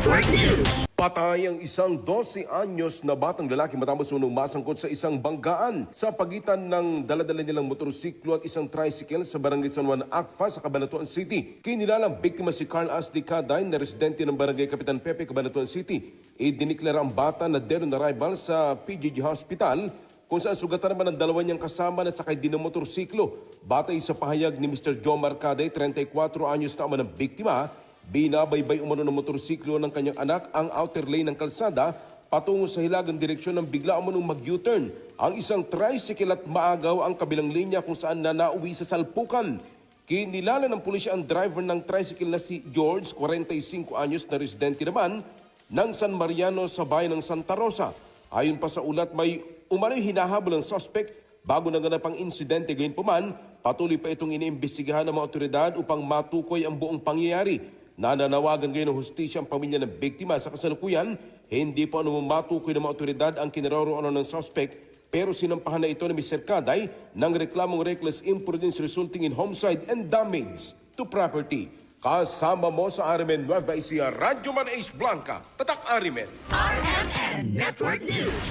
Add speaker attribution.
Speaker 1: Network News.
Speaker 2: Patay ang isang 12 anyos na batang lalaki matapos unong masangkot sa isang banggaan sa pagitan ng daladala nilang motorsiklo at isang tricycle sa Barangay San Juan Acfa sa Cabanatuan City. Kinilalang biktima si Carl Ashley Caday na residente ng Barangay Kapitan Pepe, Cabanatuan City. Idiniklara ang bata na dead on arrival sa PGG Hospital kung saan sugatan naman ang dalawa niyang kasama na sakay din ng motorsiklo. Batay sa pahayag ni Mr. Jomar Caday, 34 anyos na ama ng biktima, binabaybay umano ng motorsiklo ng kanyang anak ang outer lane ng kalsada patungo sa hilagang direksyon ng bigla umanong mag-U-turn ang isang tricycle at maagaw ang kabilang linya kung saan na nauwi sa salpukan. Kinilala ng pulisya ang driver ng tricycle na si George, 45 anyos na residente naman ng San Mariano sa bayan ng Santa Rosa. Ayon pa sa ulat, may umano'y hinahabol ang suspect bago naganap ang insidente. Gayunpaman, patuloy pa itong iniimbestigahan ng mga otoridad upang matukoy ang buong pangyayari. Nananawagan ngayon ng hustisya ang pamilya ng biktima. Sa kasalukuyan, hindi pa matukoy ng mga otoridad ang kinaroroonan ng suspect, pero sinampahan na ito ni Mr. Caday ng reklamong reckless imprudence resulting in homicide and damage to property. Kasama mo sa RMN Nueva Ecija, Radyo Man Ace Blanca, Tatak RMN.
Speaker 1: RMN Network News.